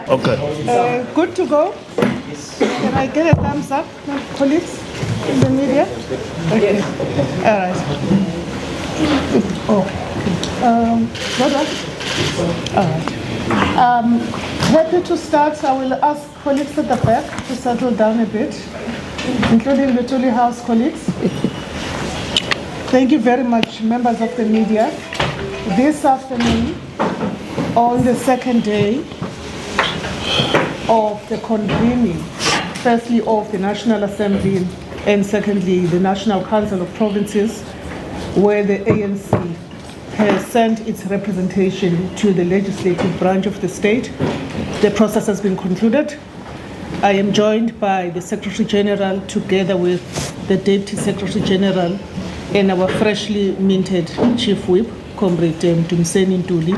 Okay. Good to go. Can I get a thumbs up, my colleagues in the media? Okay. All right. All right. Happy to start. I will ask colleagues at the back to settle down a bit, including the Tuli House colleagues. Thank you very much, members of the media. This afternoon, on the second day of the convening, firstly of the National Assembly and secondly the National Council of Provinces, where the ANC has sent its representation to the legislative branch of the state. The process has been concluded. I am joined by the Secretary General together with the Deputy Secretary General and our freshly minted Chief Whip, Comrade Tumseni Ntuli.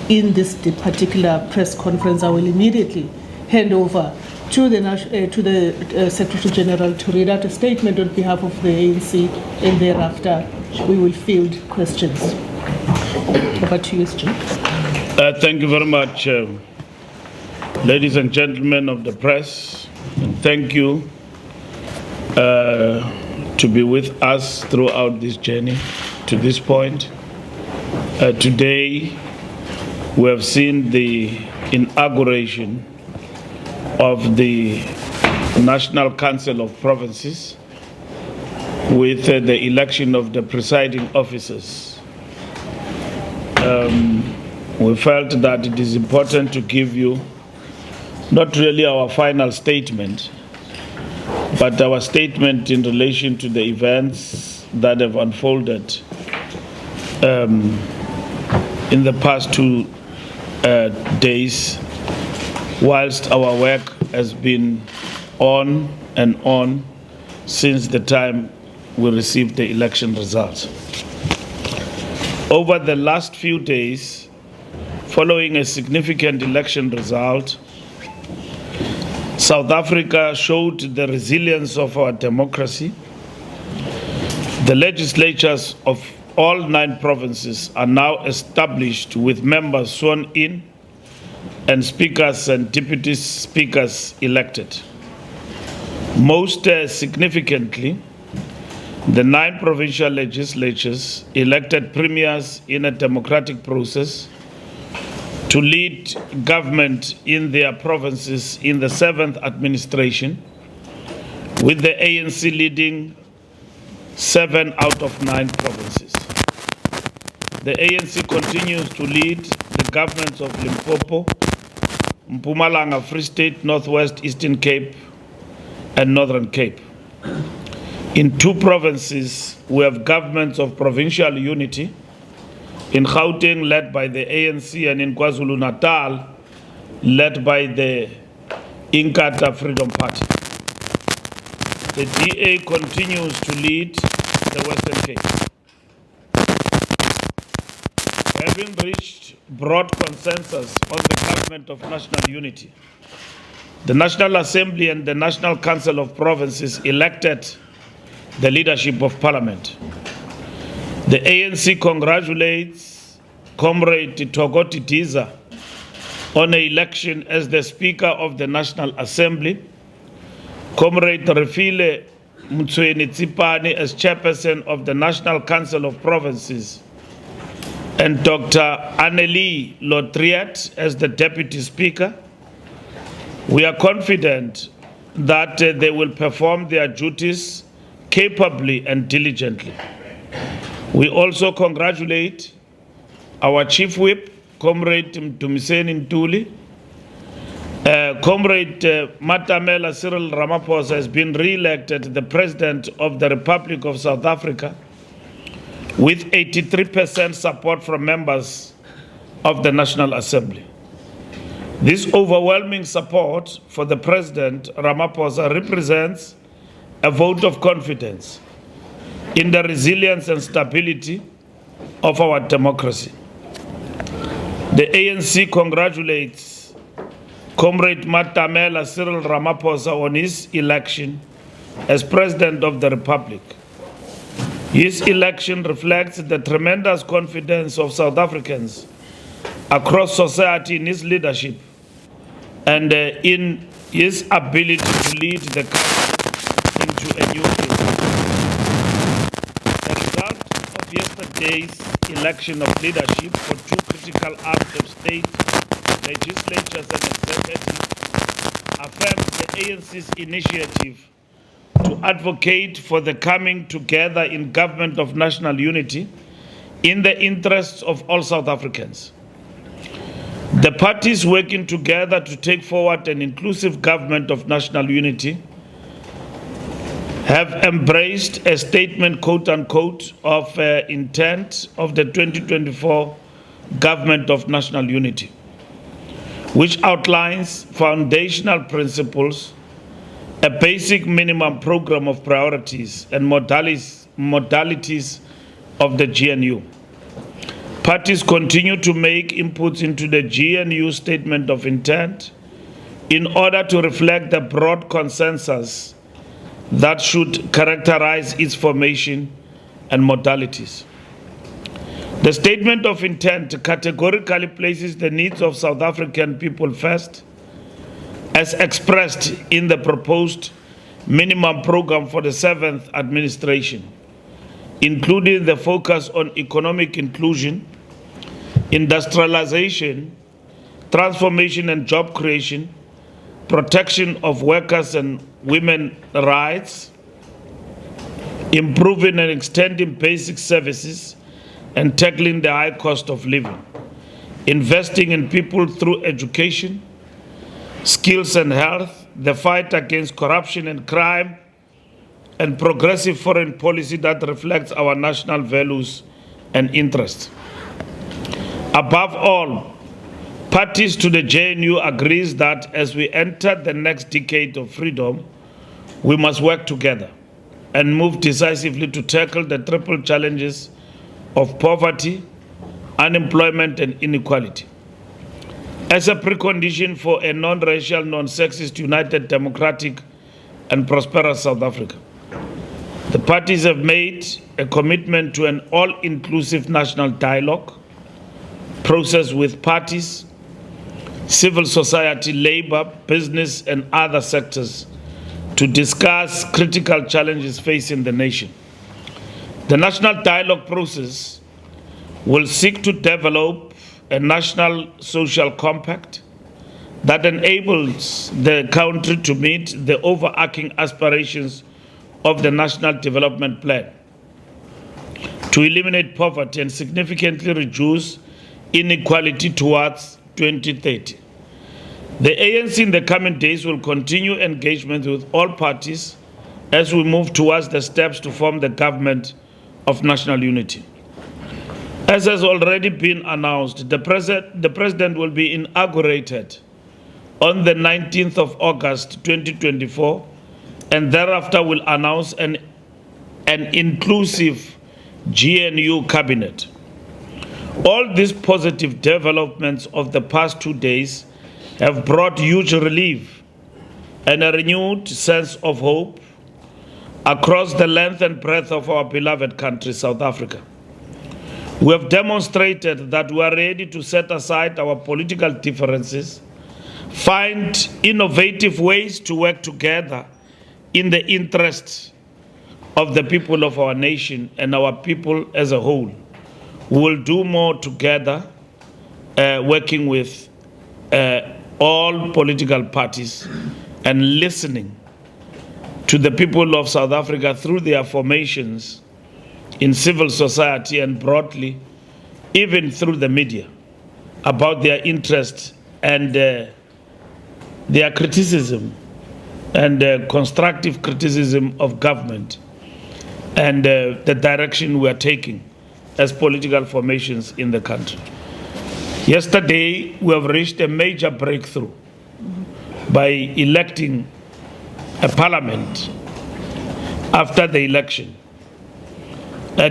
In this particular press conference, I will immediately hand over to the Secretary General to read out a statement on behalf of the ANC, and thereafter we will field questions. Over to you, Jim. Thank you very much, ladies and gentlemen of the press, and thank you to be with us throughout this journey to this point. Today, we have seen the inauguration of the National Council of Provinces with the election of the presiding officers. We felt that it is important to give you not really our final statement, but our statement in relation to the events that have unfolded in the past 2 days, whilst our work has been on and on since the time we received the election results. Over the last few days, following a significant election result, South Africa showed the resilience of our democracy. The legislatures of all 9 provinces are now established with members sworn in and speakers and deputy speakers elected. Most significantly, the 9 provincial legislatures elected premiers in a democratic process to lead government in their provinces in the 7th administration, with the ANC leading 7 out of 9 provinces. The ANC continues to lead the governments of Limpopo, Mpumalanga, Free State, Northwest, Eastern Cape, and Northern Cape. In 2 provinces, we have governments of provincial unity, in Gauteng led by the ANC and in KwaZulu-Natal led by the Inkatha Freedom Party. The DA continues to lead the Western Cape. Having reached broad consensus on the government of national unity, the National Assembly and the National Council of Provinces elected the leadership of Parliament. The ANC congratulates Comrade Togoti Tiza on an election as the Speaker of the National Assembly, Comrade Refile Mtsweni Tsipane as Chairperson of the National Council of Provinces, and Dr. Annelie Lotriat as the Deputy Speaker. We are confident that they will perform their duties capably and diligently. We also congratulate our Chief Whip, Comrade Tumseni Ntuli. Comrade Matamela Cyril Ramaphosa has been re-elected the President of the Republic of South Africa with 83% support from members of the National Assembly. This overwhelming support for the President Ramaphosa represents a vote of confidence in the resilience and stability of our democracy. The ANC congratulates Comrade Matamela Cyril Ramaphosa on his election as President of the Republic. His election reflects the tremendous confidence of South Africans across society in his leadership and in his ability to lead the country into a new phase. The result of yesterday's election of leadership for two critical arms of state, legislatures and executive, affirms the ANC's initiative to advocate for the coming together in government of national unity in the interests of all South Africans. The parties working together to take forward an inclusive government of national unity have embraced a statement, quote unquote, of intent of the 2024 government of national unity, which outlines foundational principles, a basic minimum program of priorities and modalities of the GNU. Parties continue to make inputs into the GNU statement of intent in order to reflect the broad consensus that should characterize its formation and modalities. The statement of intent categorically places the needs of South African people first, as expressed in the proposed minimum program for the 7th administration, including the focus on economic inclusion, industrialization, transformation and job creation, protection of workers and women's rights, improving and extending basic services, and tackling the high cost of living, investing in people through education, skills and health, the fight against corruption and crime, and progressive foreign policy that reflects our national values and interests. Above all, parties to the GNU agrees that as we enter the next decade of freedom, we must work together and move decisively to tackle the triple challenges of poverty, unemployment, and inequality. As a precondition for a non-racial, non-sexist, united, democratic, and prosperous South Africa, the parties have made a commitment to an all-inclusive national dialogue process with parties, civil society, labor, business, and other sectors to discuss critical challenges facing the nation. The national dialogue process will seek to develop a national social compact that enables the country to meet the overarching aspirations of the National Development Plan, to eliminate poverty and significantly reduce inequality towards 2030. The ANC in the coming days will continue engagement with all parties as we move towards the steps to form the government of national unity. As has already been announced, the president will be inaugurated on the 19th of August 2024, and thereafter will announce an inclusive GNU cabinet. All these positive developments of the past 2 days have brought huge relief and a renewed sense of hope across the length and breadth of our beloved country, South Africa. We have demonstrated that we are ready to set aside our political differences, find innovative ways to work together in the interest of the people of our nation and our people as a whole. We will do more together, working with all political parties and listening to the people of South Africa through their formations in civil society and broadly, even through the media, about their interest and their criticism and constructive criticism of government and the direction we are taking as political formations in the country. Yesterday, we have reached a major breakthrough by electing a parliament after the election.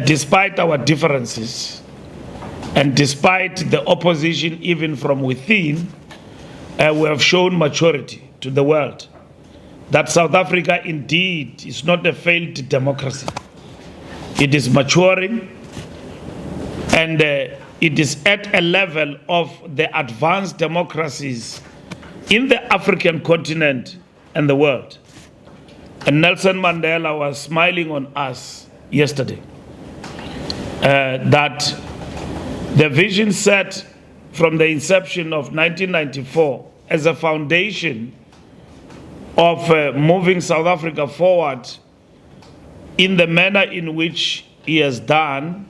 Despite our differences and despite the opposition even from within, we have shown maturity to the world that South Africa indeed is not a failed democracy. It is maturing, and it is at a level of the advanced democracies in the African continent and the world. And Nelson Mandela was smiling on us yesterday that the vision set from the inception of 1994 as a foundation of moving South Africa forward in the manner in which he has done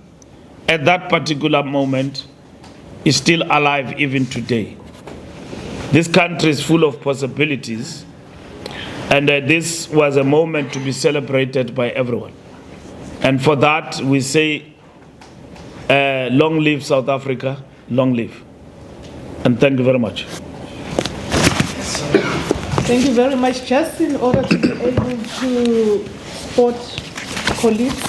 at that particular moment is still alive even today. This country is full of possibilities, and this was a moment to be celebrated by everyone. And for that, we say, long live South Africa, long live. And thank you very much. Thank you very much. Just in order to be able to support colleagues,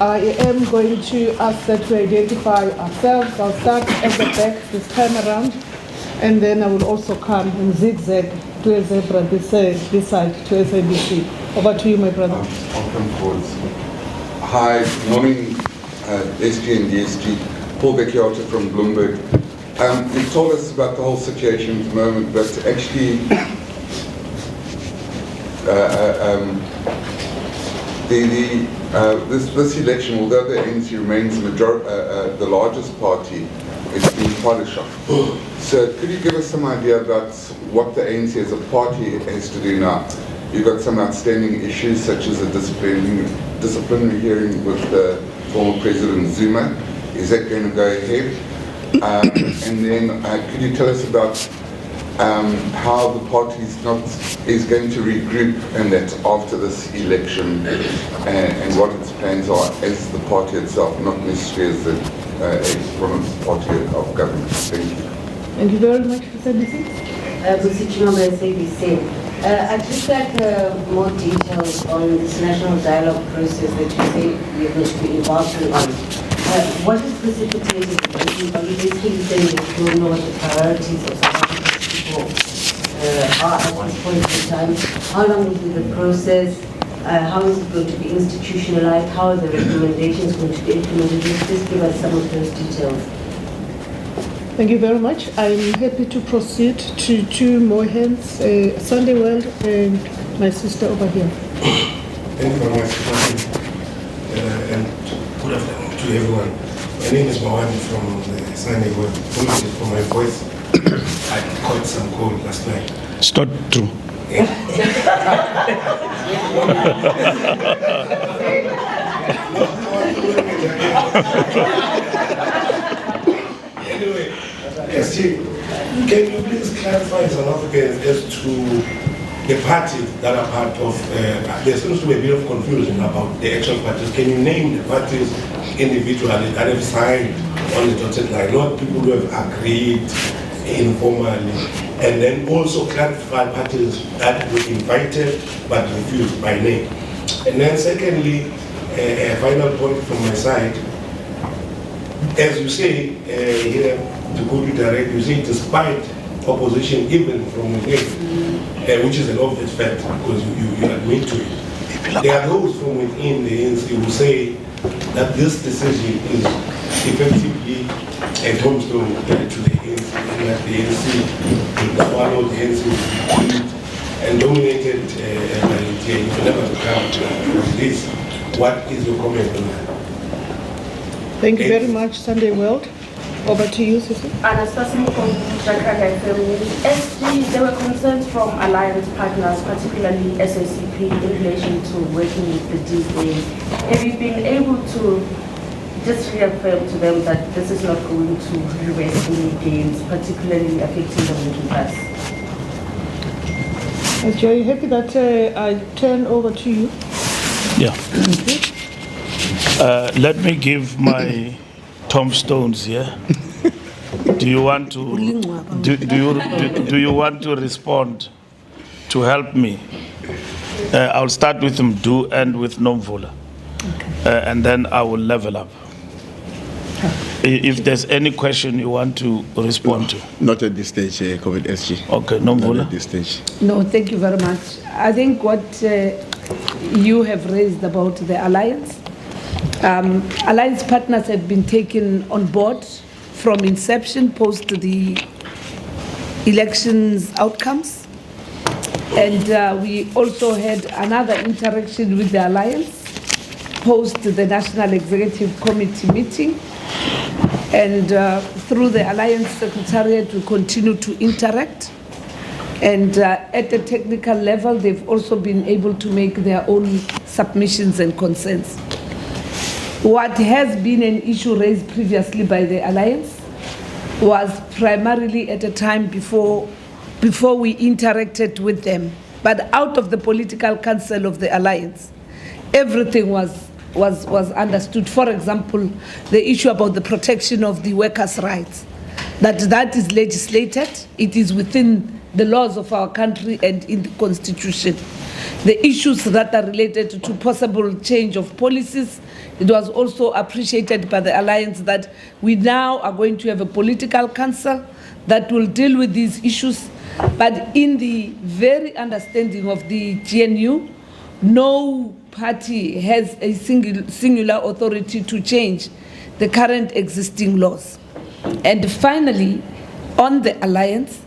I am going to ask that we identify ourselves. I'll start at the back this time around, and then I will also come and zigzag to a zebra this side to SABC. Over to you, my brother. I'll come forward. Hi, morning, SG and DSG. Paul Becchiota from Bloomberg. You told us about the whole situation at the moment, but actually, this election, although the ANC remains the largest party, it's been quite a shock. So could you give us some idea about what the ANC as a party has to do now? You've got some outstanding issues such as a disciplinary hearing with the former President Zuma. Is that going to go ahead? And then could you tell us about how the party is going to regroup and that after this election and what its plans are as the party itself, not necessarily as the party of government. Thank you. Thank you very much, SABC. I'd just like more details on this national dialogue process that you say you're going to be embarking on. What is precipitated? Are you basically saying that you don't know what the priorities of South African people are at this point in time? How long will be the process? How is it going to be institutionalized? How are the recommendations going to be implemented? Just give us some of those details. Thank you very much. I'm happy to proceed to two more hands, Sunday World and my sister over here. Thank you very much, and good afternoon to everyone. My name is Mawani from the Sunday World. Apologies for my voice. I caught some cold last night. It's not true. Anyway, SG, can you please clarify South Africans as to the parties that are part of, there seems to be a bit of confusion about the actual parties. Can you name the parties individually that have signed on the dotted line, not people who have agreed informally, and then also clarify parties that were invited but refused by name. And then secondly, a final point from my side, as you say here, to go to direct, you say despite opposition even from within, which is an obvious fact because you admit to it. There are those from within the ANC who say that this decision is effectively a tombstone to the ANC, and that the ANC will swallow the ANC and dominated by the ANC will never become this. What is your comment on that? Thank you very much, Sunday World. Over to you, Sisi. Anastasia from Jakarta FM. SG, there were concerns from alliance partners, particularly SACP, in relation to working with the DA. Have you been able to just reaffirm to them that this is not going to reverse any gains, particularly affecting the middle class? SG, are you happy that I turn over to you? Yeah. Let me give my tombstones here. Do you want to do you want to respond to help me? I'll start with Mdu and with Nomvula, and then I will level up. If there's any question you want to respond to. Not at this stage, COVID SG. Okay, Nomvula. Not at this stage. No, thank you very much. I think what you have raised about the alliance, alliance partners have been taken on board from inception, post the elections outcomes. And we also had another interaction with the Alliance post the National Executive Committee meeting. And through the Alliance Secretariat, we continue to interact. And at the technical level, they've also been able to make their own submissions and concerns. What has been an issue raised previously by the Alliance was primarily at a time before we interacted with them. But out of the political council of the Alliance, everything was understood. For example, the issue about the protection of the workers' rights, that is legislated. It is within the laws of our country and in the Constitution. The issues that are related to possible change of policies, it was also appreciated by the Alliance that we now are going to have a political council that will deal with these issues. But in the very understanding of the GNU, no party has a singular authority to change the current existing laws. And finally, on the Alliance,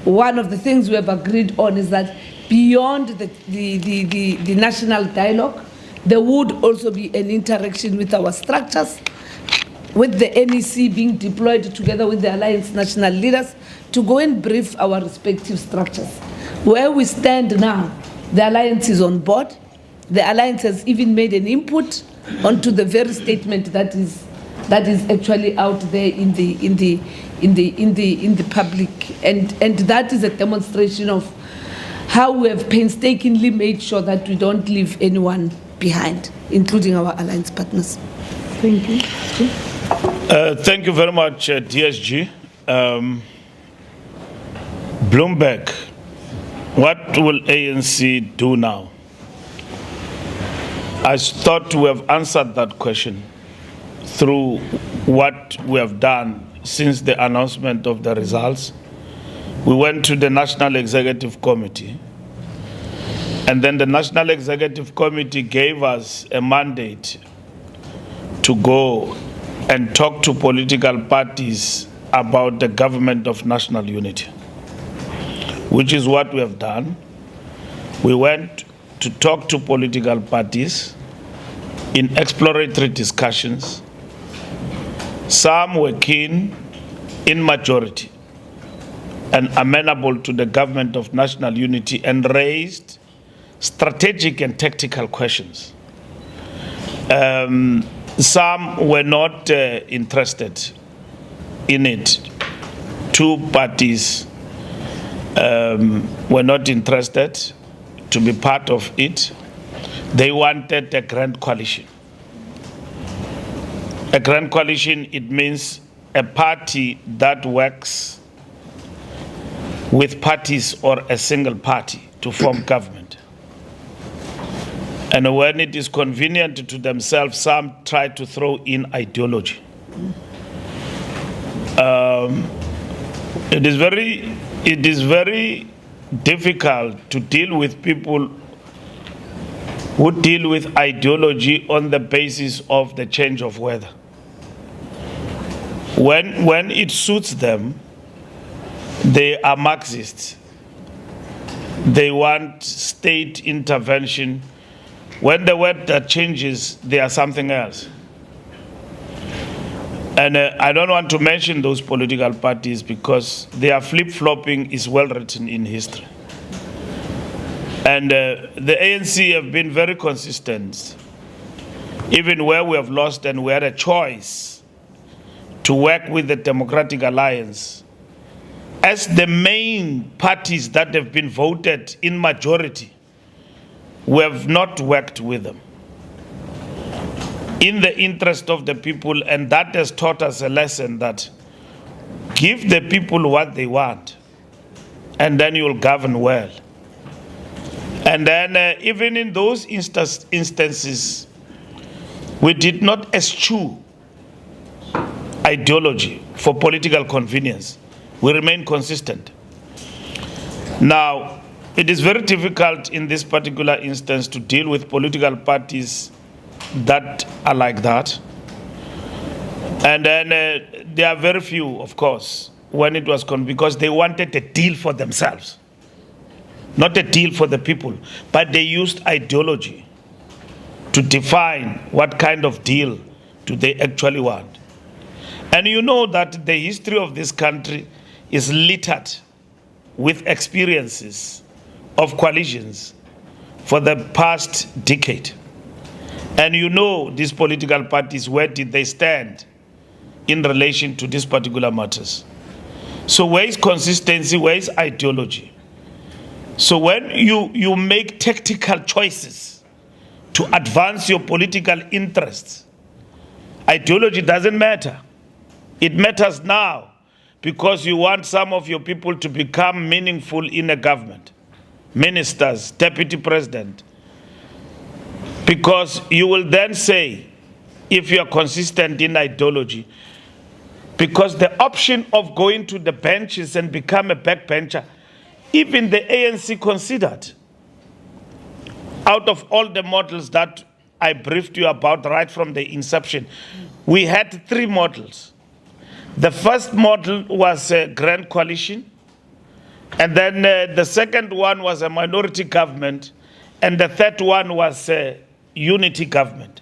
one of the things we have agreed on is that beyond the national dialogue, there would also be an interaction with our structures, with the NEC being deployed together with the Alliance national leaders to go and brief our respective structures. Where we stand now, the Alliance is on board. The Alliance has even made an input onto the very statement that is actually out there in the public, and that is a demonstration of how we have painstakingly made sure that we don't leave anyone behind, including our Alliance partners. Thank you. Thank you very much, DSG. Bloomberg, what will ANC do now? I thought we have answered that question through what we have done since the announcement of the results. We went to the National Executive Committee, and then the National Executive Committee gave us a mandate to go and talk to political parties about the government of national unity, which is what we have done. We went to talk to political parties in exploratory discussions. Some were keen, in majority, and amenable to the government of national unity and raised strategic and tactical questions. Some were not interested in it. Two parties were not interested to be part of it. They wanted a grand coalition. A grand coalition, it means a party that works with parties or a single party to form government. And when it is convenient to themselves, some try to throw in ideology. It is very difficult to deal with people who deal with ideology on the basis of the change of weather. When it suits them, they are Marxists. They want state intervention. When the weather changes, they are something else. And I don't want to mention those political parties because their flip-flopping is well written in history. And the ANC have been very consistent, even where we have lost and we had a choice to work with the Democratic Alliance. As the main parties that have been voted in majority, we have not worked with them in the interest of the people, and that has taught us a lesson that give the people what they want, and then you'll govern well. And then even in those instances, we did not eschew ideology for political convenience. We remain consistent. Now, it is very difficult in this particular instance to deal with political parties that are like that. And then there are very few, of course, when it was because they wanted a deal for themselves, not a deal for the people, but they used ideology to define what kind of deal do they actually want. And you know that the history of this country is littered with experiences of coalitions for the past decade. And you know these political parties, where did they stand in relation to these particular matters? So where is consistency, where is ideology? So when you make tactical choices to advance your political interests, ideology doesn't matter. It matters now because you want some of your people to become meaningful in a government, ministers, deputy president, because you will then say, if you are consistent in ideology, because the option of going to the benches and become a backbencher, even the ANC considered. Out of all the models that I briefed you about right from the inception, we had 3 models. The first model was a grand coalition, and then the second one was a minority government, and the third one was a unity government.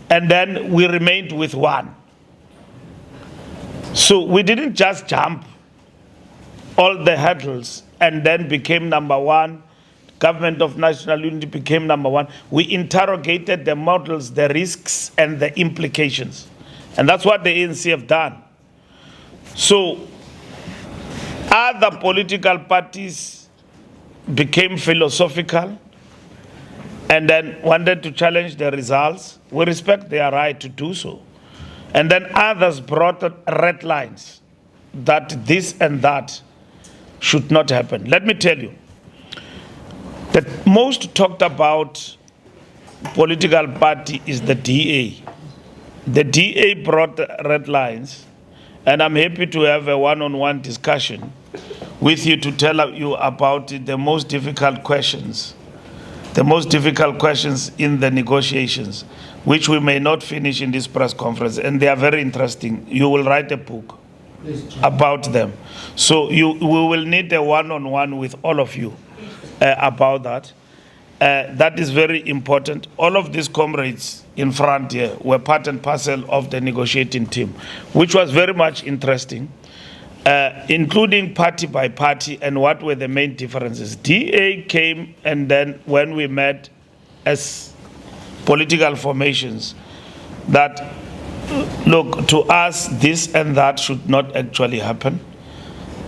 And then we remained with one. So we didn't just jump all the hurdles and then became number one. Government of National Unity became number one. We interrogated the models, the risks, and the implications. And that's what the ANC have done. So other political parties became philosophical and then wanted to challenge the results. We respect their right to do so. And then others brought red lines that this and that should not happen. Let me tell you, the most talked about political party is the DA. The DA brought red lines, and I'm happy to have a one-on-one discussion with you to tell you about the most difficult questions in the negotiations, which we may not finish in this press conference, and they are very interesting. You will write a book about them. So we will need a one-on-one with all of you about that. That is very important. All of these comrades in front here were part and parcel of the negotiating team, which was very much interesting, including party by party and what were the main differences. DA came, and then when we met as political formations, that look, to us this and that should not actually happen,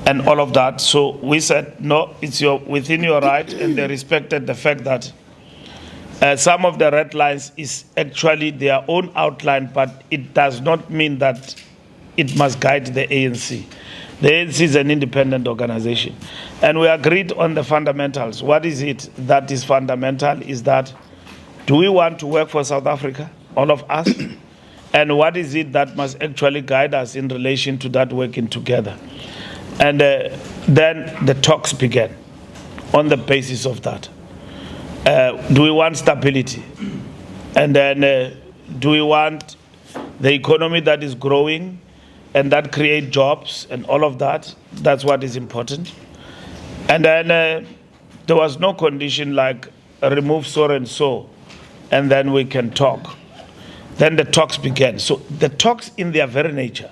and all of that. So we said, no, it's within your right, and they respected the fact that some of the red lines is actually their own outline, but it does not mean that it must guide the ANC. The ANC is an independent organization. And we agreed on the fundamentals. What is it that is fundamental is that, do we want to work for South Africa, all of us? And what is it that must actually guide us in relation to that working together? And then the talks began on the basis of that. Do we want stability? And then do we want the economy that is growing and that create jobs and all of that? That's what is important. And then there was no condition like remove so and so, and then we can talk. Then the talks began. So the talks in their very nature,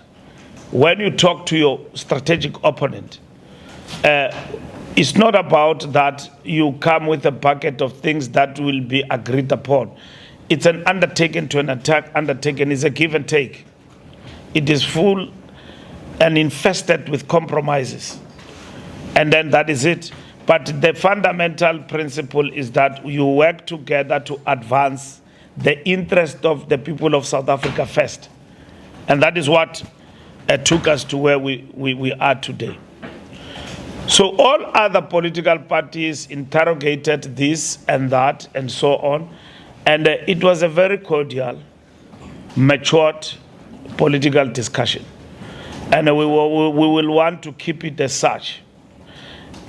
when you talk to your strategic opponent, it's not about that you come with a bucket of things that will be agreed upon. It's an undertaking to an attack. Undertaking is a give and take. It is full and infested with compromises. And then that is it. But the fundamental principle is that you work together to advance the interest of the people of South Africa first. And that is what took us to where we are today. So all other political parties interrogated this and that and so on. And it was a very cordial, matured political discussion. And we will want to keep it as such.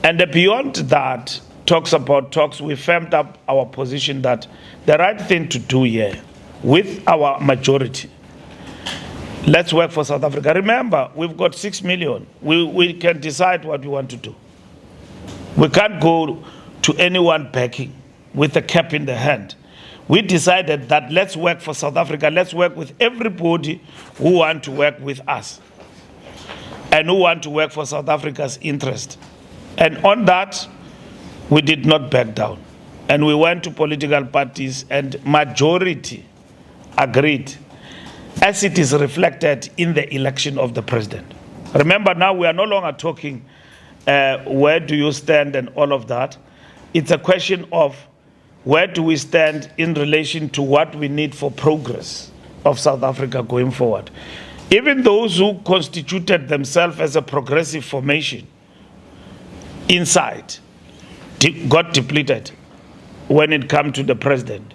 And beyond that, talks, we firmed up our position that the right thing to do here with our majority Let's work for South Africa. Remember, we've got 6 million. We can decide what we want to do. We can't go to anyone begging with a cap in the hand. We decided that let's work for South Africa. Let's work with everybody who want to work with us and who want to work for South Africa's interest. And on that, we did not back down. And we went to political parties, and majority agreed, as it is reflected in the election of the president. Remember, now we are no longer talking where do you stand and all of that. It's a question of where do we stand in relation to what we need for progress of South Africa going forward. Even those who constituted themselves as a progressive formation inside got depleted when it came to the president.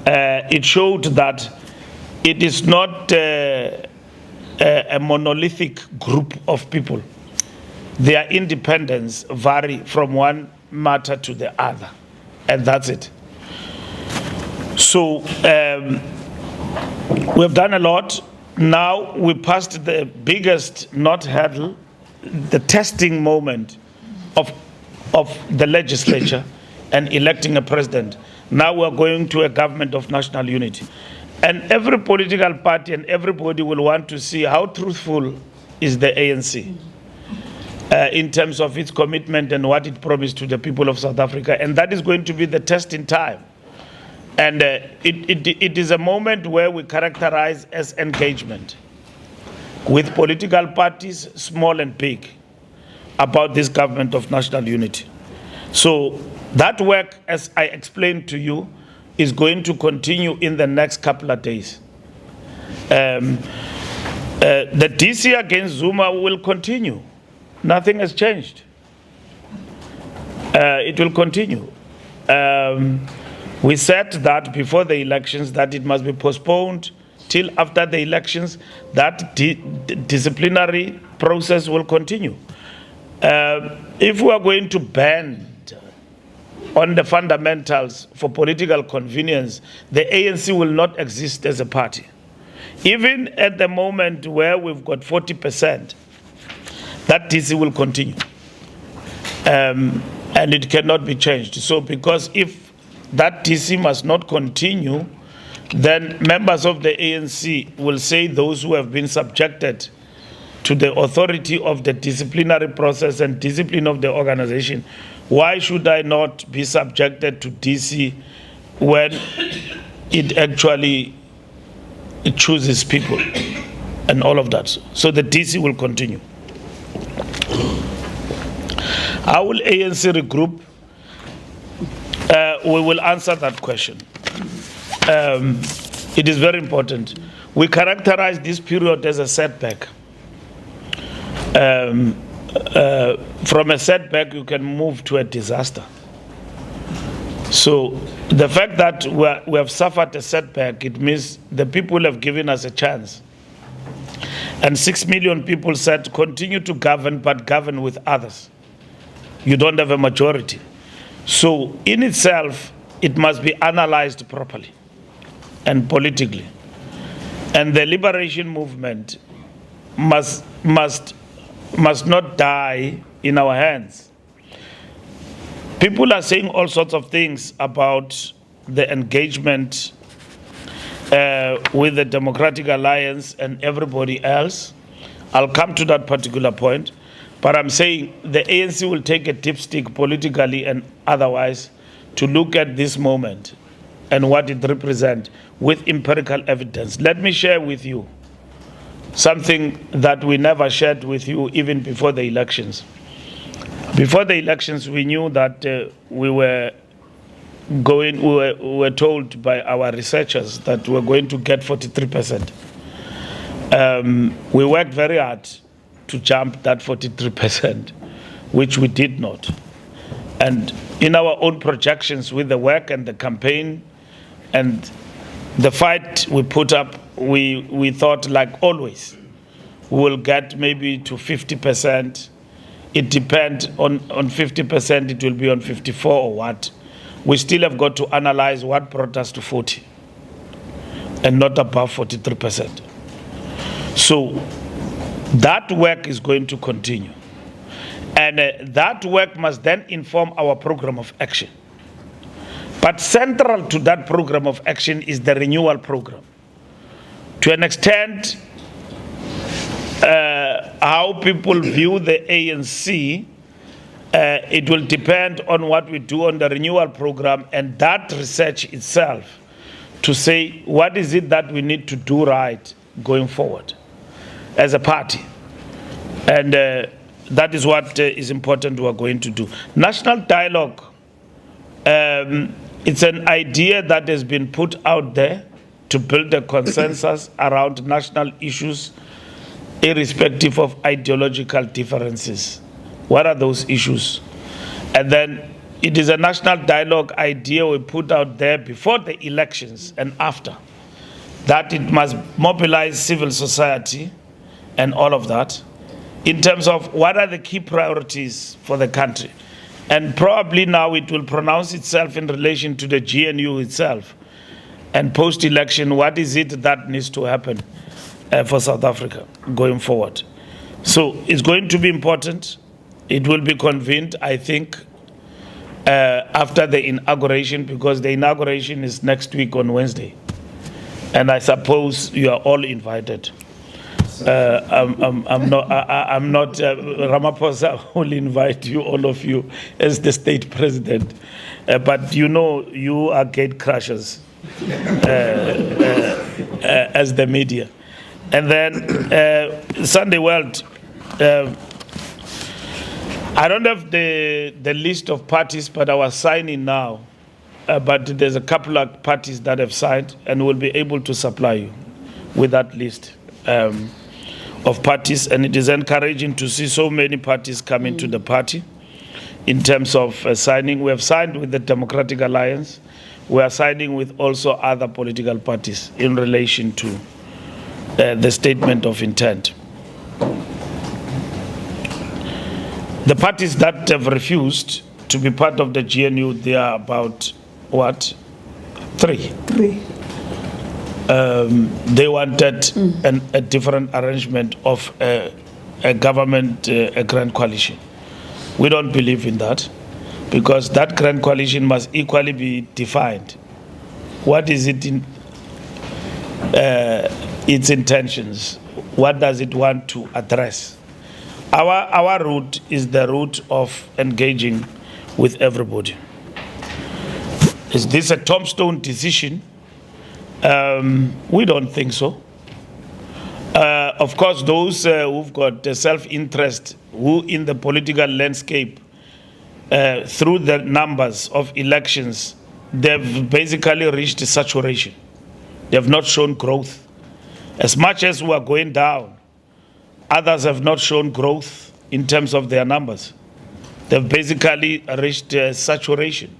It showed that it is not a monolithic group of people. Their independence vary from one matter to the other, and that's it. So we've done a lot. Now we passed the biggest not hurdle, the testing moment of the legislature and electing a president. Now we're going to a government of national unity. And every political party and everybody will want to see how truthful is the ANC in terms of its commitment and what it promised to the people of South Africa. And that is going to be the test in time. And it is a moment where we characterize as engagement with political parties, small and big, about this government of national unity. So that work, as I explained to you, is going to continue in the next couple of days. The DC against Zuma will continue. Nothing has changed. It will continue. We said that before the elections that it must be postponed till after the elections, that disciplinary process will continue. If we are going to bend on the fundamentals for political convenience, the ANC will not exist as a party. Even at the moment where we've got 40%, that DC will continue. And it cannot be changed. So because if that DC must not continue, then members of the ANC will say those who have been subjected to the authority of the disciplinary process and discipline of the organization, why should I not be subjected to DC when it actually chooses people and all of that? So the DC will continue. How will ANC regroup? We will answer that question. It is very important. We characterize this period as a setback. From a setback, you can move to a disaster. So the fact that we have suffered a setback, it means the people have given us a chance. And 6 million people said, continue to govern, but govern with others. You don't have a majority. So in itself, it must be analyzed properly and politically. And the liberation movement must not die in our hands. People are saying all sorts of things about the engagement with the Democratic Alliance and everybody else. I'll come to that particular point. But I'm saying the ANC will take a dipstick politically and otherwise to look at this moment and what it represents with empirical evidence. Let me share with you something that we never shared with you even before the elections. Before the elections, we knew that we were told by our researchers that we were going to get 43%. We worked very hard to jump that 43%, which we did not. And in our own projections with the work and the campaign and the fight we put up, we thought, like always, we will get maybe to 50%. It depends on 50%, it will be on 54 or what. We still have got to analyze what brought us to 40 and not above 43%. So that work is going to continue. And that work must then inform our program of action. But central to that program of action is the renewal program. To an extent, how people view the ANC, it will depend on what we do on the renewal program and that research itself to say what is it that we need to do right going forward as a party. And that is what is important we are going to do. National dialogue, it's an idea that has been put out there to build a consensus around national issues irrespective of ideological differences. What are those issues? And then it is a national dialogue idea we put out there before the elections and after, that it must mobilize civil society and all of that in terms of what are the key priorities for the country. And probably now it will pronounce itself in relation to the GNU itself. And post-election, what is it that needs to happen for South Africa going forward? So it's going to be important. It will be convened, I think, after the inauguration, because the inauguration is next week on Wednesday. And I suppose you are all invited. I'm not Ramaphosa will invite you, all of you, as the state president. But you know, you are gate crushers as the media. And then Sunday World, I don't have the list of parties, but I was signing now. But there's a couple of parties that have signed, and we'll be able to supply you with that list of parties. And it is encouraging to see so many parties coming to the party in terms of signing. We have signed with the Democratic Alliance. We are signing with also other political parties in relation to the statement of intent. The parties that have refused to be part of the GNU, they are about, what? Three. They wanted a different arrangement of a government, a grand coalition. We don't believe in that, because that grand coalition must equally be defined. What is it in its intentions? What does it want to address? Our route is the route of engaging with everybody. Is this a tombstone decision? We don't think so. Of course, those who've got self-interest, who in the political landscape, through the numbers of elections, they've basically reached saturation. They have not shown growth. As much as we are going down, others have not shown growth in terms of their numbers. They've basically reached saturation.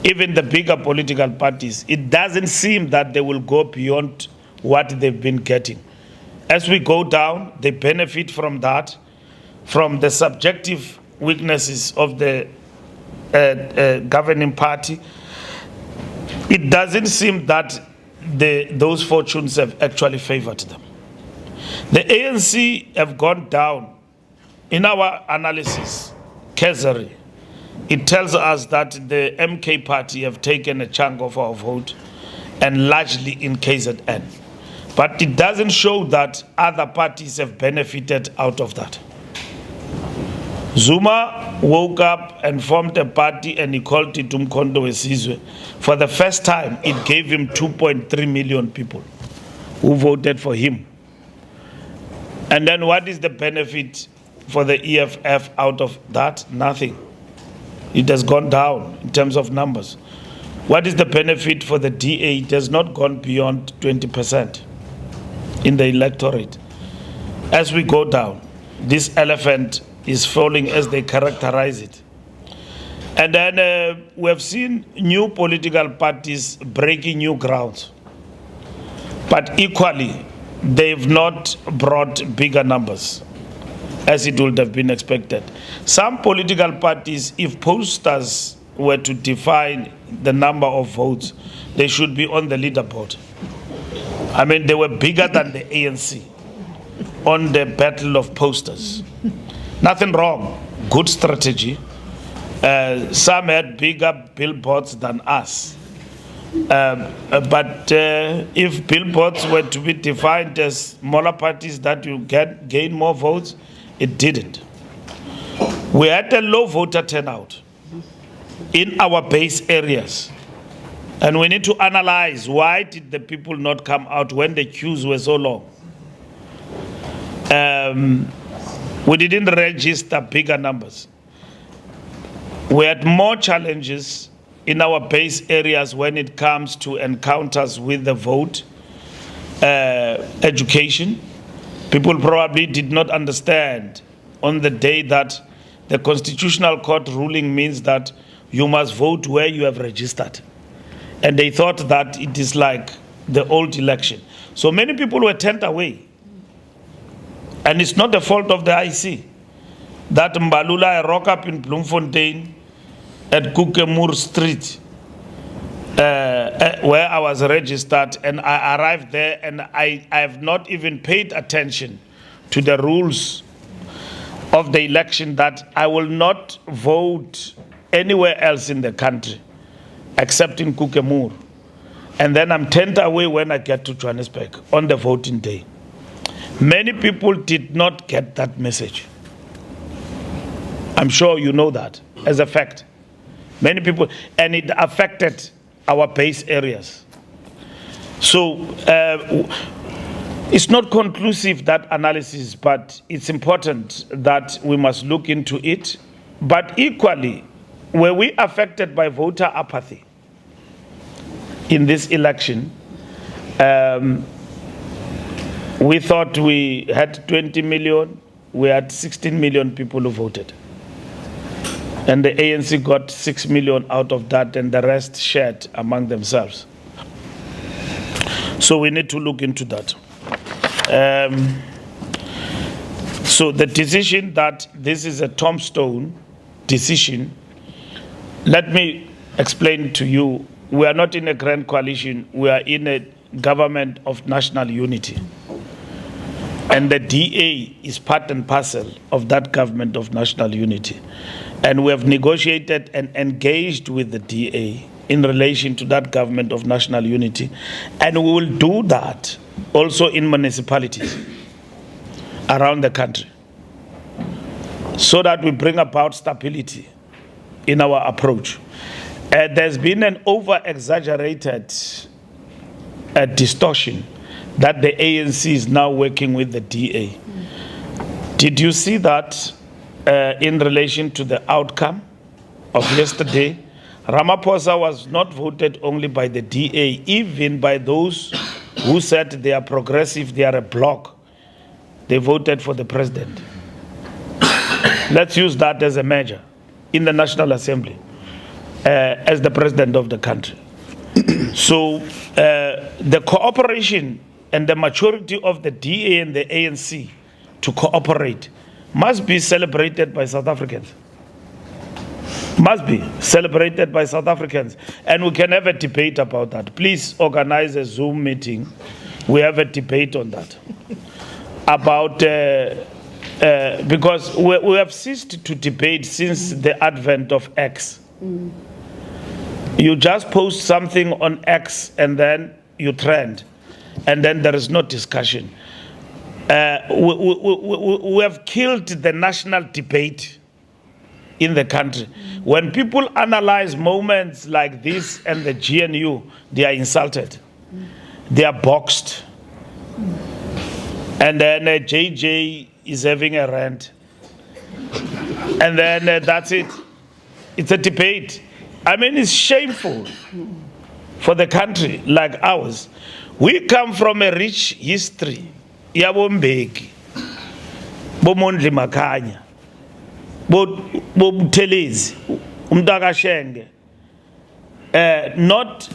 Even the bigger political parties, it doesn't seem that they will go beyond what they've been getting. As we go down, they benefit from that, from the subjective weaknesses of the governing party. It doesn't seem that those fortunes have actually favored them. The ANC have gone down. In our analysis, cursory, it tells us that the MK party have taken a chunk of our vote, and largely in KZN. But it doesn't show that other parties have benefited out of that. Zuma woke up and formed a party, and he called it Umkhonto Wesizwe. For the first time, it gave him 2.3 million people who voted for him. And then what is the benefit for the EFF out of that? Nothing. It has gone down in terms of numbers. What is the benefit for the DA? It has not gone beyond 20% in the electorate. As we go down, this elephant is falling, as they characterize it. And then we have seen new political parties breaking new grounds. But equally, they've not brought bigger numbers, as it would have been expected. Some political parties, if pollsters were to define the number of votes, they should be on the leaderboard. I mean, they were bigger than the ANC on the battle of posters. Nothing wrong, good strategy. Some had bigger billboards than us. But if billboards were to be defined as smaller parties that will gain more votes, it didn't. We had a low voter turnout in our base areas. And we need to analyze why did the people not come out when the queues were so long. We didn't register bigger numbers. We had more challenges in our base areas when it comes to encounters with the vote, education. People probably did not understand on the day that the Constitutional Court ruling means that you must vote where you have registered. And they thought that it is like the old election. So many people were turned away. And it's not the fault of the IC. That Mbalula, I rock up in Bloemfontein at Kukemur Street, where I was registered, and I arrived there and I have not even paid attention to the rules of the election that I will not vote anywhere else in the country except in Kukemur. And then I'm turned away when I get to Johannesburg on the voting day. Many people did not get that message. I'm sure you know that as a fact. Many people, and it affected our base areas. So it's not conclusive, that analysis, but it's important that we must look into it. But equally, were we affected by voter apathy in this election? We thought we had 20 million, we had 16 million people who voted. And the ANC got 6 million out of that, and the rest shared among themselves. So we need to look into that. So the decision that this is a tombstone decision, let me explain to you, we are not in a grand coalition, we are in a government of national unity. And the DA is part and parcel of that government of national unity. And we have negotiated and engaged with the DA in relation to that government of national unity. And we will do that also in municipalities around the country, so that we bring about stability in our approach. There's been an over-exaggerated distortion that the ANC is now working with the DA. Did you see that in relation to the outcome of yesterday? Ramaphosa was not voted only by the DA, even by those who said they are progressive, they are a bloc. They voted for the president. Let's use that as a measure in the National Assembly as the president of the country. So the cooperation and the maturity of the DA and the ANC to cooperate must be celebrated by South Africans. Must be celebrated by South Africans. And we can have a debate about that. Please organize a Zoom meeting. We have a debate on that. About, because we have ceased to debate since the advent of X. You just post something on X and then you trend. And then there is no discussion. We have killed the national debate in the country. When people analyze moments like this and the GNU, they are insulted. They are boxed. And then JJ is having a rant. And then that's it. It's a debate. I mean, it's shameful for the country like ours. We come from a rich history. Yabombeki, Bomondli Makanya, Bobutelezi, Umdagashenge, not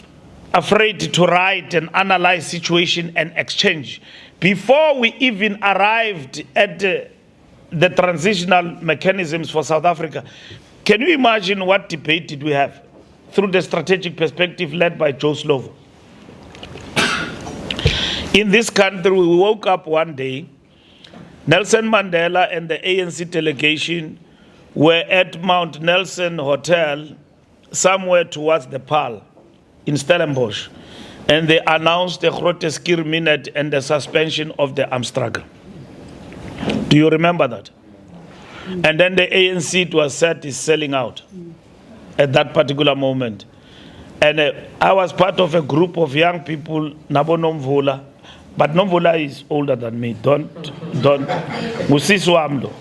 afraid to write and analyze situation and exchange. Before we even arrived at the transitional mechanisms for South Africa, can you imagine what debate did we have through the strategic perspective led by Joe Slovo? In this country, we woke up one day, Nelson Mandela and the ANC delegation were at Mount Nelson Hotel, somewhere towards the Paarl in Stellenbosch, and they announced the Groteskir minute and the suspension of the armed struggle. Do you remember that? And then the ANC, it was said, is selling out at that particular moment. And I was part of a group of young people, Nabo Nomvula, but Nomvula is older than me. Don't, Musisi Wamdo.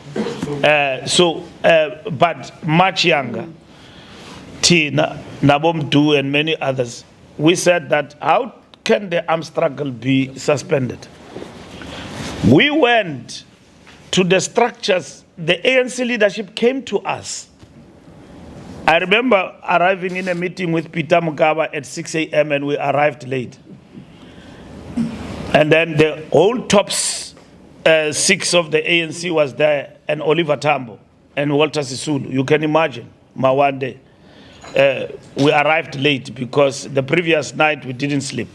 But much younger. Tina, Nabomdu, and many others. We said that how can the armed struggle be suspended? We went to the structures. The ANC leadership came to us. I remember arriving in a meeting with Peter Mugaba at 6 a.m. and we arrived late. And then the whole top 6 of the ANC was there, and Oliver Tambo and Walter Sisulu. You can imagine, one day. We arrived late because the previous night we didn't sleep.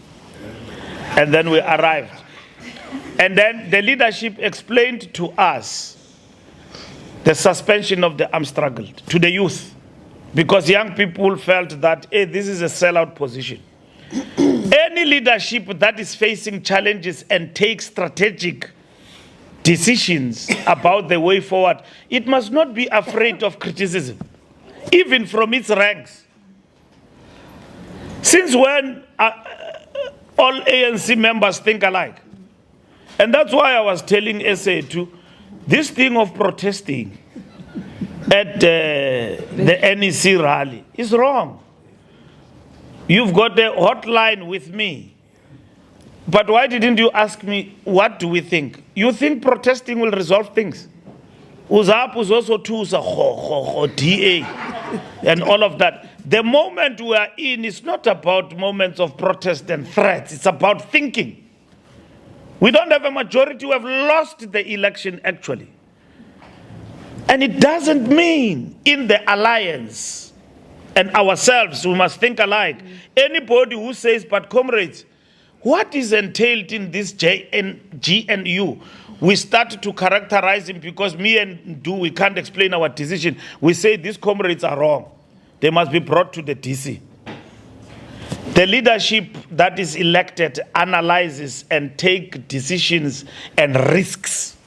And then we arrived. And then the leadership explained to us the suspension of the armed struggle to the youth, because young people felt that, hey, this is a sellout position. Any leadership that is facing challenges and takes strategic decisions about the way forward, it must not be afraid of criticism, even from its ranks. Since when all ANC members think alike? And that's why I was telling SA2, this thing of protesting at the NEC rally is wrong. You've got a hotline with me. But why didn't you ask me, what do we think? You think protesting will resolve things? Uzap was also too DA and all of that. The moment we are in is not about moments of protest and threats. It's about thinking. We don't have a majority. We have lost the election, actually. And it doesn't mean in the alliance and ourselves, we must think alike. Anybody who says, but comrades, what is entailed in this GNU? We start to characterize him because me and Du, we can't explain our decision. We say these comrades are wrong. They must be brought to the DC. The leadership that is elected analyzes and takes decisions and risks.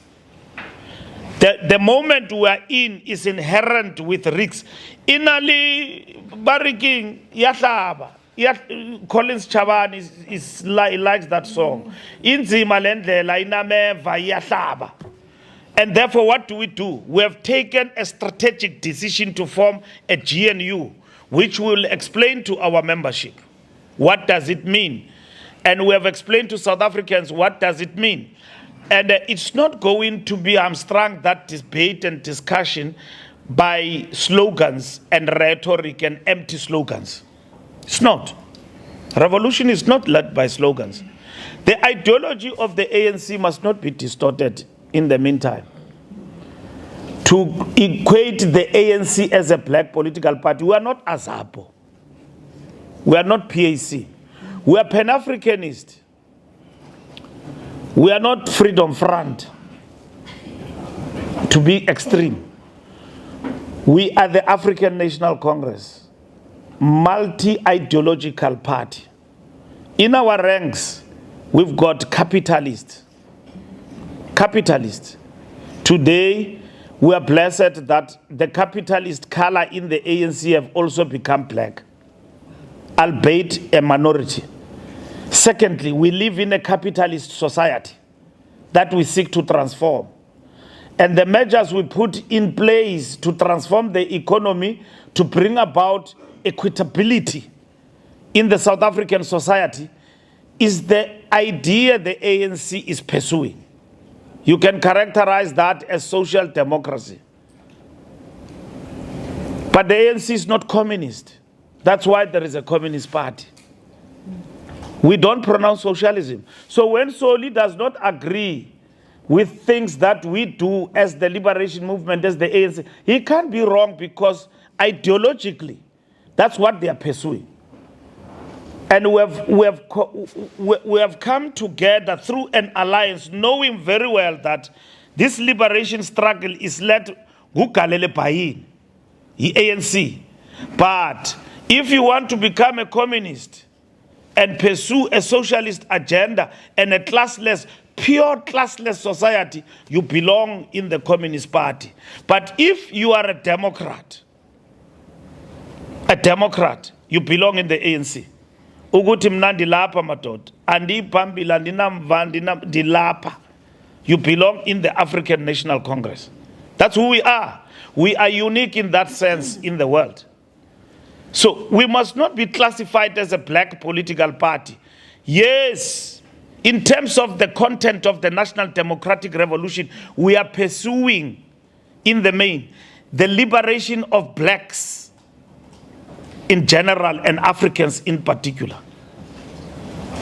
The moment we are in is inherent with risks. Inali Bariking Yahlaba. Collins Chaban likes that song. Inzima lendlela inameva yahlaba. And therefore, what do? We have taken a strategic decision to form a GNU, which we will explain to our membership. What does it mean? And we have explained to South Africans what does it mean. And it's not going to be hamstrung, that debate and discussion, by slogans and rhetoric and empty slogans. It's not. Revolution is not led by slogans. The ideology of the ANC must not be distorted in the meantime. To equate the ANC as a black political party, we are not AZAPO. We are not PAC. We are Pan-Africanist. We are not Freedom Front, to be extreme. We are the African National Congress, multi-ideological party. In our ranks, we've got capitalists. Capitalists. Today, we are blessed that the capitalist color in the ANC have also become black, albeit a minority. Secondly, we live in a capitalist society that we seek to transform. And the measures we put in place to transform the economy, to bring about equitability in the South African society, is the idea the ANC is pursuing. You can characterize that as social democracy. But the ANC is not communist. That's why there is a communist party. We don't pronounce socialism. So when Soli does not agree with things that we do as the liberation movement, as the ANC, he can't be wrong, because ideologically, that's what they are pursuing. And we have come together through an alliance, knowing very well that this liberation struggle is led Gukalele Payin, the ANC. But if you want to become a communist and pursue a socialist agenda and a classless, pure classless society, you belong in the Communist Party. But if you are a Democrat, you belong in the ANC. Uguti mna ndilapa madoda, andipambila ndinamva ndilapa. You belong in the African National Congress. That's who we are. We are unique in that sense in the world. So we must not be classified as a black political party. Yes, in terms of the content of the National Democratic Revolution, we are pursuing, in the main, the liberation of blacks in general and Africans in particular,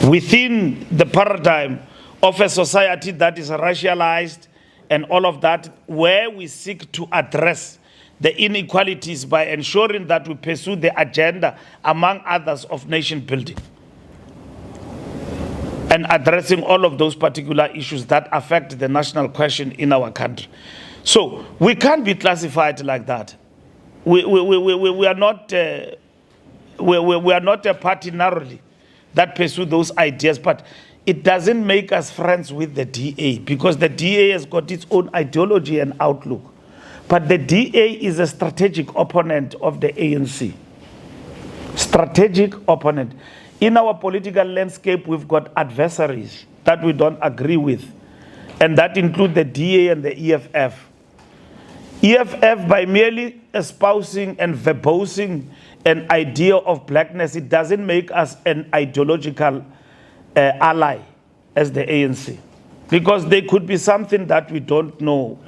within the paradigm of a society that is racialized and all of that, where we seek to address the inequalities by ensuring that we pursue the agenda, among others, of nation building and addressing all of those particular issues that affect the national question in our country. So we can't be classified like that. We are not we are not a party narrowly that pursue those ideas, but it doesn't make us friends with the DA, because the DA has got its own ideology and outlook. But the DA is a strategic opponent of the ANC. Strategic opponent. In our political landscape, we've got adversaries that we don't agree with, and that include the DA and the EFF. EFF, by merely espousing and verbosing an idea of blackness, it doesn't make us an ideological ally as the ANC, because they could be something that we don't know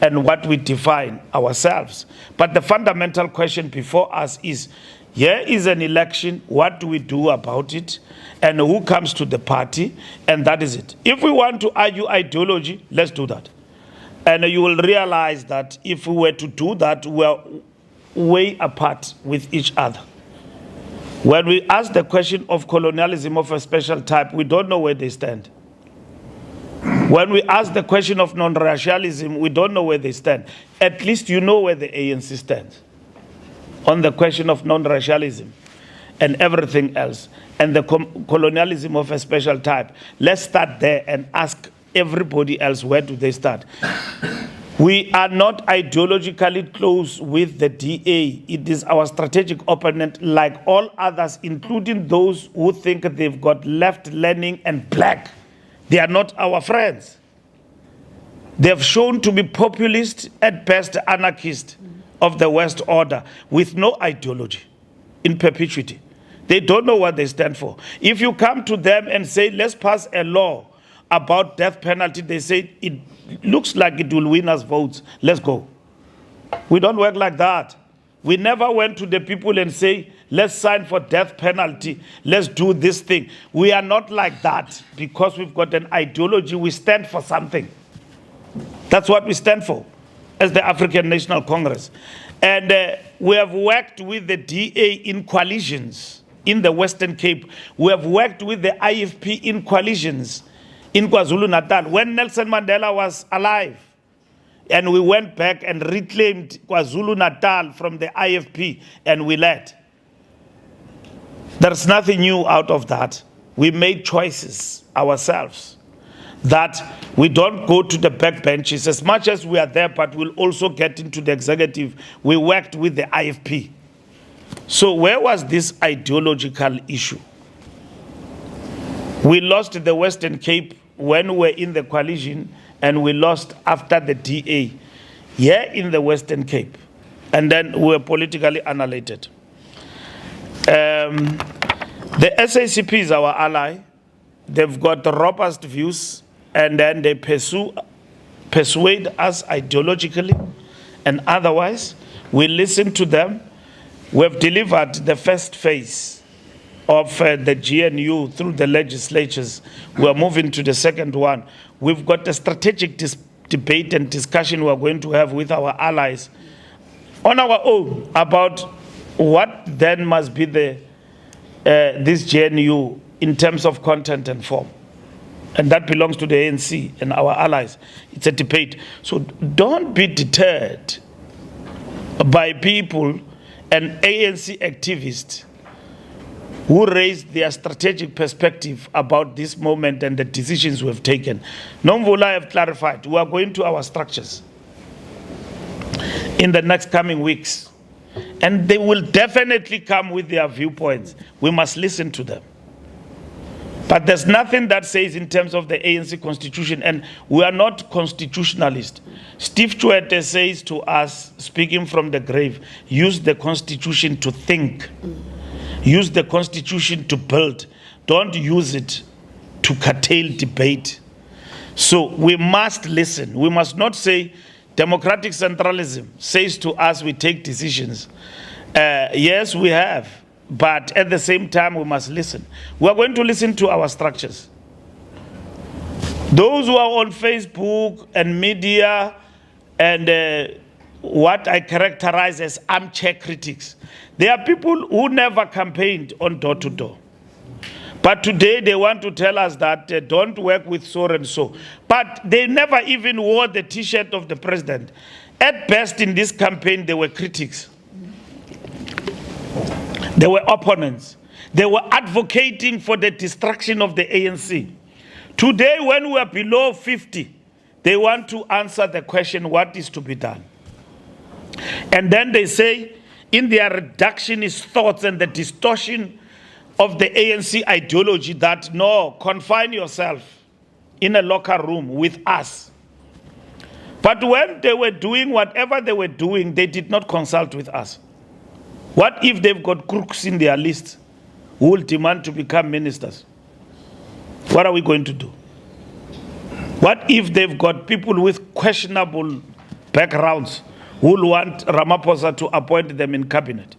and what we define ourselves. But the fundamental question before us is, here is an election, what do we do about it, and who comes to the party, and that is it. If we want to argue ideology, let's do that. And you will realize that if we were to do that, we are way apart with each other. When we ask the question of colonialism of a special type, we don't know where they stand. When we ask the question of non-racialism, we don't know where they stand. At least you know where the ANC stands on the question of non-racialism and everything else, and the colonialism of a special type. Let's start there and ask everybody else, where do they start? We are not ideologically close with the DA. It is our strategic opponent, like all others, including those who think they've got left-leaning and black. They are not our friends. They have shown to be populist, at best anarchist of the West order, with no ideology in perpetuity. They don't know what they stand for. If you come to them and say, let's pass a law about death penalty, they say, it looks like it will win us votes, let's go. We don't work like that. We never went to the people and say, let's sign for death penalty, let's do this thing. We are not like that, because we've got an ideology. We stand for something. That's what we stand for as the African National Congress. And we have worked with the DA in coalitions in the Western Cape. We have worked with the IFP in coalitions in KwaZulu-Natal when Nelson Mandela was alive. And we went back and reclaimed KwaZulu-Natal from the IFP, and we led. There's nothing new out of that. We made choices ourselves that we don't go to the back benches as much as we are there, but we'll also get into the executive. We worked with the IFP. So where was this ideological issue? We lost the Western Cape when we were in the coalition, and we lost after the DA here in the Western Cape. And then we were politically annihilated. The SACP is our ally. They've got robust views, and then they persuade us ideologically and otherwise. We listen to them. We've delivered the first phase of the GNU through the legislatures. We're moving to the second one. We've got a strategic debate and discussion we're going to have with our allies on our own about what then must be the this GNU in terms of content and form. And that belongs to the ANC and our allies. It's a debate. So don't be deterred by people and ANC activists who raised their strategic perspective about this moment and the decisions we've taken. Nomvula have clarified, we are going to our structures in the next coming weeks. And they will definitely come with their viewpoints. We must listen to them. But there's nothing that says in terms of the ANC constitution, and we are not constitutionalists. Steve Chwete says to us, speaking from the grave, use the constitution to think. Use the constitution to build. Don't use it to curtail debate. So we must listen. We must not say democratic centralism says to us we take decisions. Yes, we have. But at the same time, we must listen. We are going to listen to our structures. Those who are on Facebook and media and what I characterize as armchair critics, they are people who never campaigned on door-to-door. But today they want to tell us that don't work with so and so. But they never even wore the T-shirt of the president. At best in this campaign, they were critics. They were opponents. They were advocating for the destruction of the ANC. Today, when we are below 50, they want to answer the question, what is to be done? And then they say, in their reductionist thoughts and the distortion of the ANC ideology, that no, confine yourself in a locker room with us. But when they were doing whatever they were doing, they did not consult with us. What if they've got crooks in their list who will demand to become ministers? What are we going to do? What if they've got people with questionable backgrounds who will want Ramaphosa to appoint them in cabinet?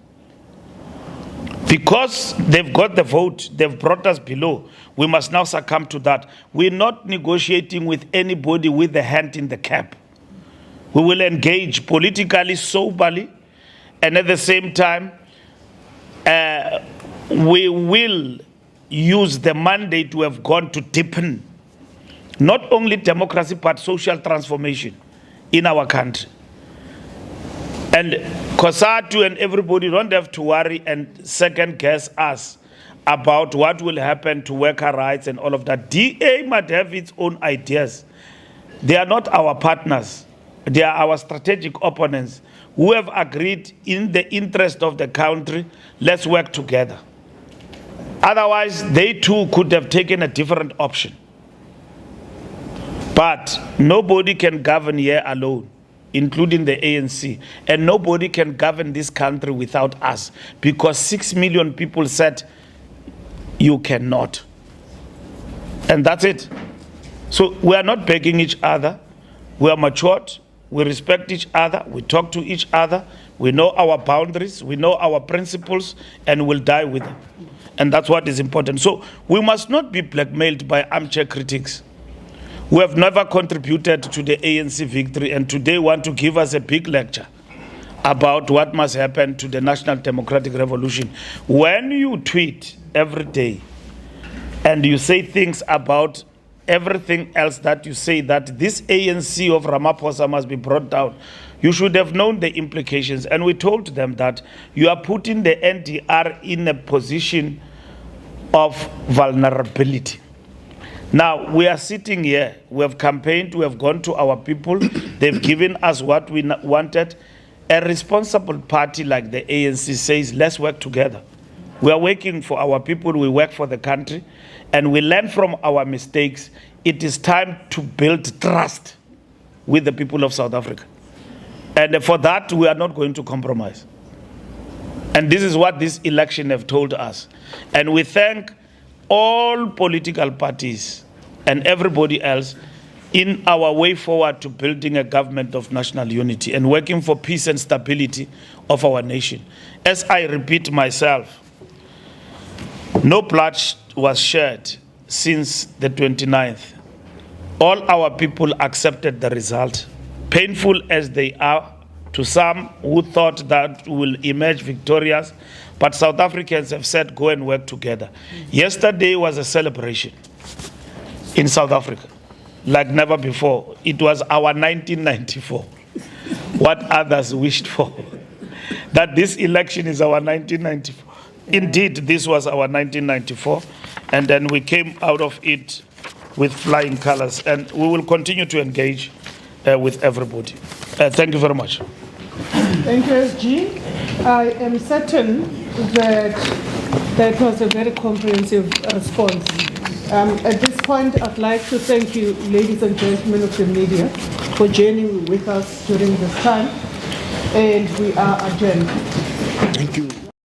Because they've got the vote, they've brought us below, we must now succumb to that. We're not negotiating with anybody with a hand in the cap. We will engage politically, soberly, and at the same time, we will use the mandate we have gone to deepen not only democracy, but social transformation in our country. And COSATU and everybody don't have to worry and second guess us about what will happen to worker rights and all of that. DA might have its own ideas. They are not our partners. They are our strategic opponents who have agreed in the interest of the country, let's work together. Otherwise, they too could have taken a different option. But nobody can govern here alone, including the ANC. And nobody can govern this country without us, because 6 million people said, you cannot. And that's it. So we are not begging each other. We are matured. We respect each other. We talk to each other. We know our boundaries. We know our principles, and we'll die with them. And that's what is important. So we must not be blackmailed by armchair critics who have never contributed to the ANC victory and today want to give us a big lecture about what must happen to the National Democratic Revolution. When you tweet every day and you say things about everything else that you say, that this ANC of Ramaphosa must be brought down, you should have known the implications. And we told them that you are putting the NDR in a position of vulnerability. Now, we are sitting here, we have campaigned, we have gone to our people, they've given us what we wanted. A responsible party like the ANC says, let's work together. We are working for our people, we work for the country, and we learn from our mistakes. It is time to build trust with the people of South Africa. And for that, we are not going to compromise. And this is what this election have told us. And we thank all political parties and everybody else in our way forward to building a government of national unity and working for peace and stability of our nation. As I repeat myself, no blood was shed since the 29th. All our people accepted the result, painful as they are to some who thought that we'll emerge victorious, but South Africans have said go and work together. Yesterday was a celebration in South Africa, like never before. It was our 1994, what others wished for. That this election is our 1994. Indeed, this was our 1994, and then we came out of it with flying colors, and we will continue to engage with everybody. Thank you very much. Thank you, SG. I am certain that that was a very comprehensive response. At this point, I'd like to thank you, ladies and gentlemen of the media, for joining with us during this time, and we are adjourned. Thank you.